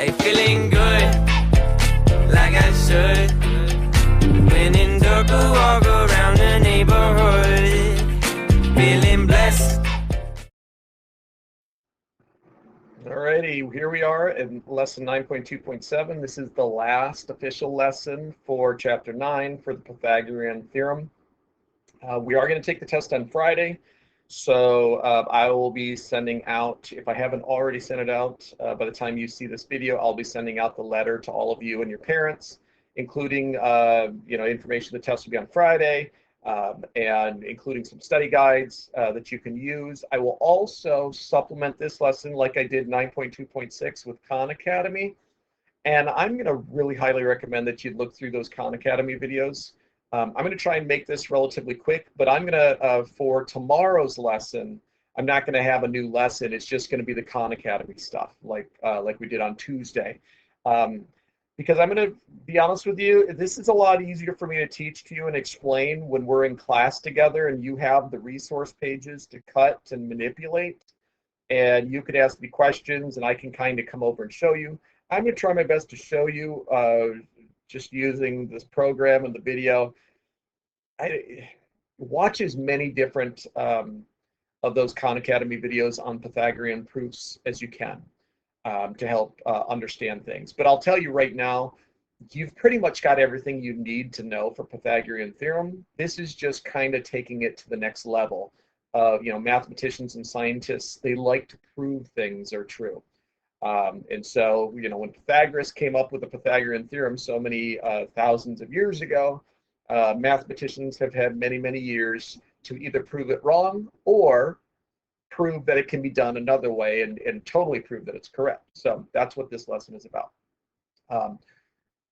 Hey, feeling good, like I should. When in dark, I walk around the neighborhood, feeling blessed. Alrighty, here we are in lesson 9.2.7. This is the last official lesson for chapter 9 for the Pythagorean theorem. We are going to take the test on Friday, so I will be sending out, if I haven't already sent it out, by the time you see this video, I'll be sending out the letter to all of you and your parents, including information. The test will be on Friday, and including some study guides that you can use. I will also supplement this lesson like I did 9.2.6 with Khan Academy, and I'm going to really highly recommend that you look through those Khan Academy videos. I'm going to try and make this relatively quick, but I'm going to, for tomorrow's lesson, I'm not going to have a new lesson. It's just going to be the Khan Academy stuff, like we did on Tuesday. Because I'm going to be honest with you, this is a lot easier for me to teach to you and explain when we're in class together and you have the resource pages to cut and manipulate, and you can ask me questions and I can kind of come over and show you. I'm going to try my best to show you just using this program and the video. Watch as many different of those Khan Academy videos on Pythagorean proofs as you can to help understand things. But I'll tell you right now, you've pretty much got everything you need to know for Pythagorean theorem. This is just kind of taking it to the next level. Mathematicians and scientists, they like to prove things are true. And so, when Pythagoras came up with the Pythagorean theorem so many thousands of years ago, mathematicians have had many, many years to either prove it wrong or prove that it can be done another way and totally prove that it's correct. So that's what this lesson is about.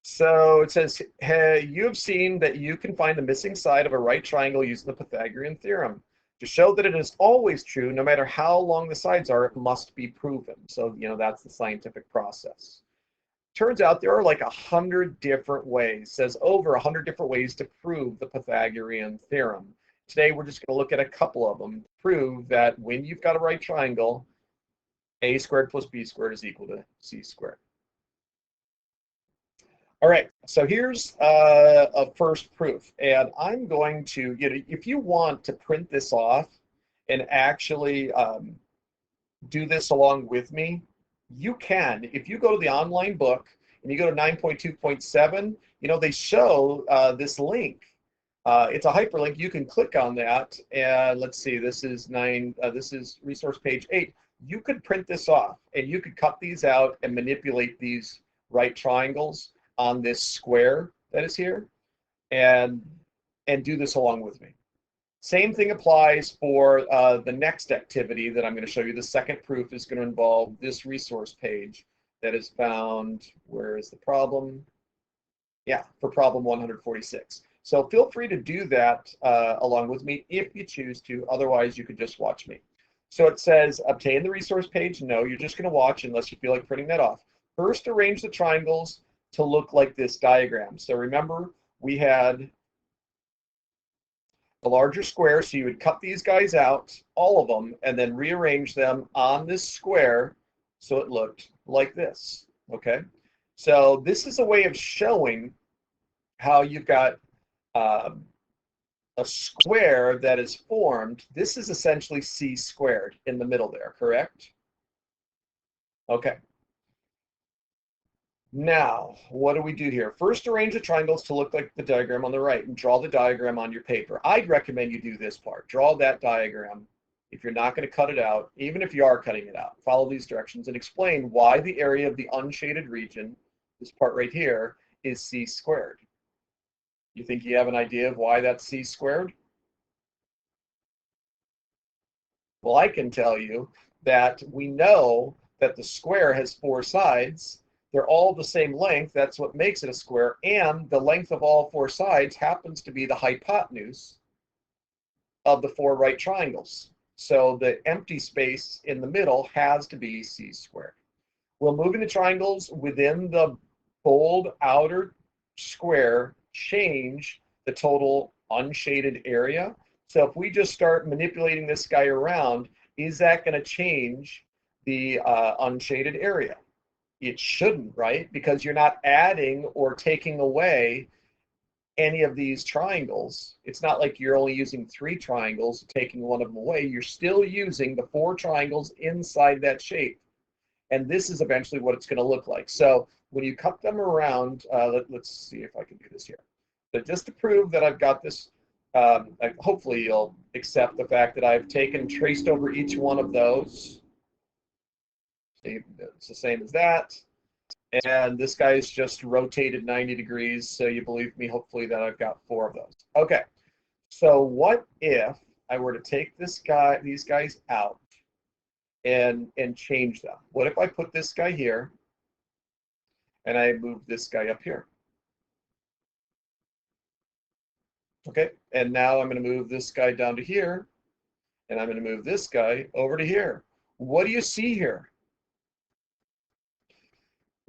So it says, hey, you have seen that you can find the missing side of a right triangle using the Pythagorean theorem. To show that it is always true, no matter how long the sides are, it must be proven. So, that's the scientific process. Turns out there are like 100 different ways, says over 100 different ways to prove the Pythagorean theorem. Today, we're just going to look at a couple of them to prove that when you've got a right triangle, a squared plus b squared is equal to c squared. All right, so here's a first proof, and I'm going to, if you want to print this off and actually do this along with me, you can. If you go to the online book and you go to 9.2.7, they show this link. It's a hyperlink. You can click on that, and let's see, this is this is resource page 8. You could print this off, and you could cut these out and manipulate these right triangles on this square that is here, and do this along with me. Same thing applies for the next activity that I'm going to show you. The second proof is going to involve this resource page that is found, where is the problem? Yeah, for problem 146. So feel free to do that along with me if you choose to. Otherwise, you could just watch me. So it says, obtain the resource page. No, you're just going to watch unless you feel like printing that off. First, arrange the triangles to look like this diagram. So remember, we had a larger square, so you would cut these guys out, all of them, and then rearrange them on this square so it looked like this, okay? So this is a way of showing how you've got a square that is formed. This is essentially c squared in the middle there, correct? Okay. Now, what do we do here? First, arrange the triangles to look like the diagram on the right and draw the diagram on your paper. I'd recommend you do this part. Draw that diagram if you're not going to cut it out, even if you are cutting it out. Follow these directions and explain why the area of the unshaded region, this part right here, is c squared. You think you have an idea of why that's c squared? Well, I can tell you that we know that the square has 4 sides. They're all the same length. That's what makes it a square. And the length of all 4 sides happens to be the hypotenuse of the 4 right triangles. So the empty space in the middle has to be c squared. Well, moving the triangles within the bold outer square change the total unshaded area. So if we just start manipulating this guy around, is that going to change the unshaded area? It shouldn't, right? Because you're not adding or taking away any of these triangles. It's not like you're only using 3 triangles, taking one of them away. You're still using the 4 triangles inside that shape. And this is eventually what it's going to look like. So when you cut them around, let's see if I can do this here. But just to prove that I've got this, hopefully you'll accept the fact that I've traced over each one of those. See, it's the same as that. And this guy's just rotated 90 degrees, so you believe me, hopefully, that I've got 4 of those. Okay, so what if I were to take these guys out and change them? What if I put this guy here and I move this guy up here? Okay, and now I'm going to move this guy down to here, and I'm going to move this guy over to here. What do you see here?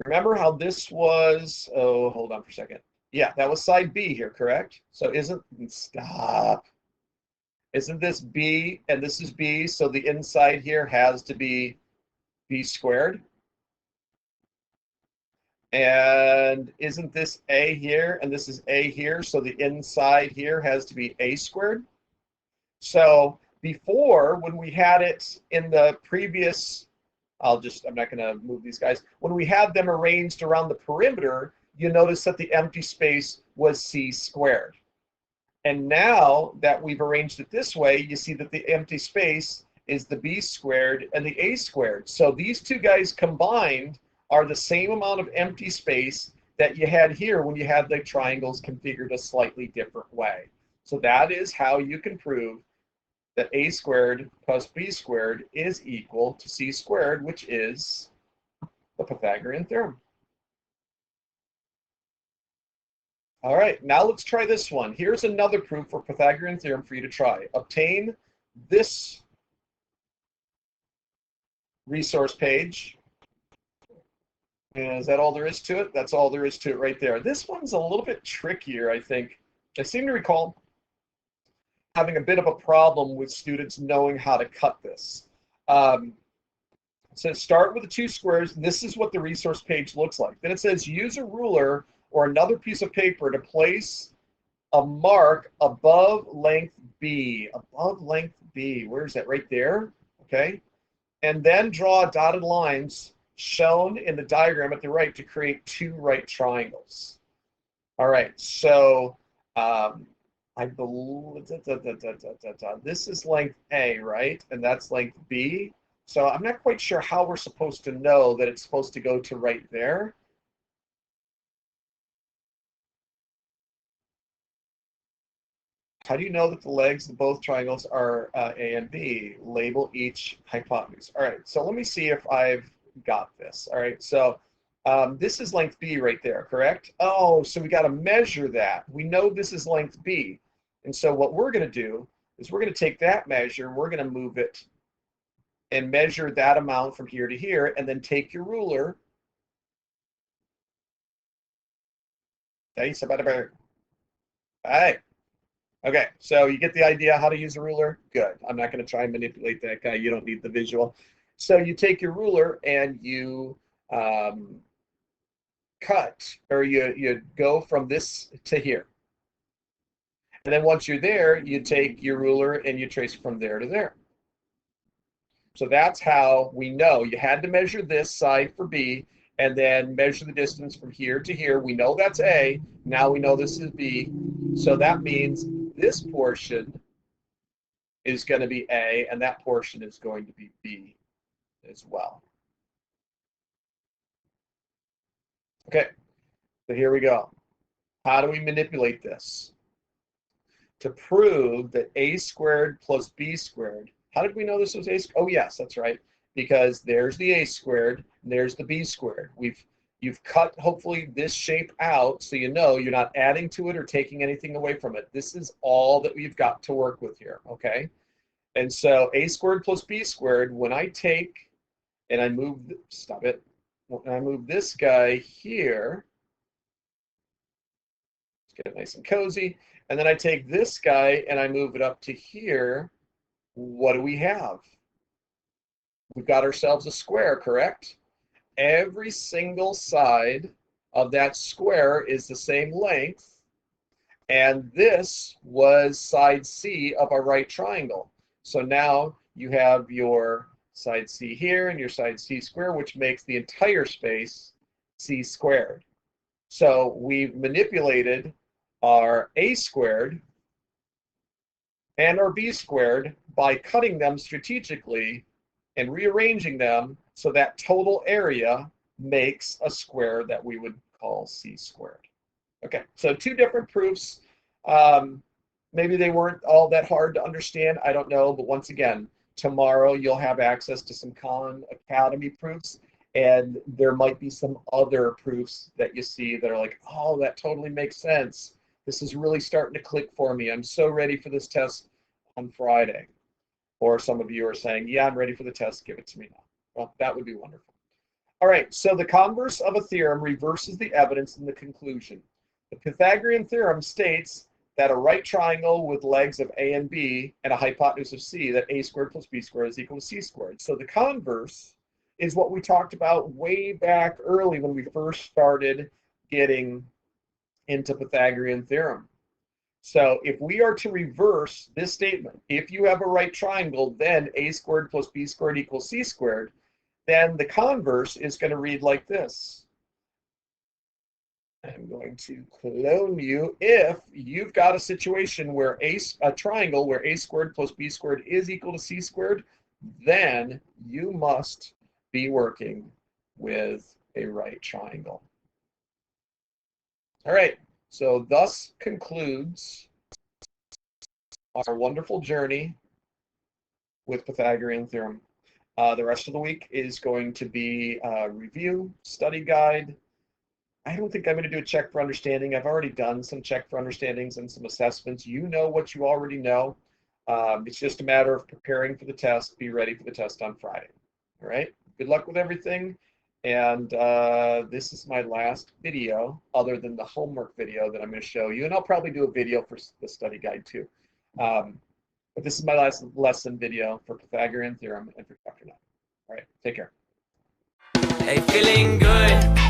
Remember how this was, oh, hold on for a second. Yeah, that was side B here, correct? So stop. Isn't this B and this is B, so the inside here has to be B squared? And isn't this A here and this is A here, so the inside here has to be A squared? So before, when we had it in the previous, I'm not going to move these guys. When we had them arranged around the perimeter, you notice that the empty space was C squared. And now that we've arranged it this way, you see that the empty space is the B squared and the A squared. So these 2 guys combined are the same amount of empty space that you had here when you had the triangles configured a slightly different way. So that is how you can prove that A squared plus B squared is equal to C squared, which is the Pythagorean theorem. All right, now let's try this one. Here's another proof for Pythagorean theorem for you to try. Obtain this resource page. And is that all there is to it? That's all there is to it right there. This one's a little bit trickier, I think. I seem to recall having a bit of a problem with students knowing how to cut this. So start with the 2 squares. This is what the resource page looks like. Then it says use a ruler or another piece of paper to place a mark above length B. Above length B. Where's that? Right there. Okay. And then draw dotted lines shown in the diagram at the right to create 2 right triangles. All right. So I believe this is length A, right? And that's length B. So I'm not quite sure how we're supposed to know that it's supposed to go to right there. How do you know that the legs of both triangles are A and B? Label each hypotenuse. All right, so let me see if I've got this. All right, so this is length B right there, correct? Oh, so we got to measure that. We know this is length B. And so what we're going to do is we're going to take that measure and we're going to move it and measure that amount from here to here, and then take your ruler. All right. Okay, so you get the idea how to use a ruler? Good. I'm not going to try and manipulate that guy. You don't need the visual. So you take your ruler and you cut, or you go from this to here. And then once you're there, you take your ruler and you trace from there to there. So that's how we know. You had to measure this side for B and then measure the distance from here to here. We know that's A. Now we know this is B. So that means this portion is going to be A and that portion is going to be B as well. Okay, so here we go. How do we manipulate this? To prove that A squared plus B squared. How did we know this was A squared? Oh, yes, that's right. Because there's the A squared, and there's the B squared. You've cut, hopefully, this shape out so you know you're not adding to it or taking anything away from it. This is all that we've got to work with here, okay? And so A squared plus B squared, when I take and I move, stop it, when I move this guy here, let's get it nice and cozy, and then I take this guy and I move it up to here, what do we have? We've got ourselves a square, correct? every single side of that square is the same length, and this was side C of our right triangle. So now you have your side C here and your side C squared, which makes the entire space C squared. So we've manipulated our A squared and our B squared by cutting them strategically and rearranging them so that total area makes a square that we would call C squared. Okay, so two different proofs. Maybe they weren't all that hard to understand. I don't know, but once again, tomorrow you'll have access to some Khan Academy proofs, and there might be some other proofs that you see that are like, oh, that totally makes sense. This is really starting to click for me. I'm so ready for this test on Friday. Or some of you are saying, yeah, I'm ready for the test. Give it to me now. Well, that would be wonderful. All right, so the converse of a theorem reverses the evidence in the conclusion. The Pythagorean theorem states that a right triangle with legs of A and B and a hypotenuse of C, that A squared plus B squared is equal to C squared. So the converse is what we talked about way back early when we first started getting into Pythagorean theorem. So if we are to reverse this statement, if you have a right triangle, then A squared plus B squared equals C squared, then the converse is going to read like this. I'm going to clone you. If you've got a situation where a triangle where A squared plus B squared is equal to C squared, then you must be working with a right triangle. All right, so thus concludes our wonderful journey with Pythagorean theorem. The rest of the week is going to be a review, study guide. I don't think I'm going to do a check for understanding. I've already done some check for understandings and some assessments. You know what you already know. It's just a matter of preparing for the test. Be ready for the test on Friday. All right. Good luck with everything. And this is my last video other than the homework video that I'm going to show you. And I'll probably do a video for the study guide too. But this is my last lesson video for Pythagorean theorem and for chapter 9. All right. Take care. Hey, feeling good.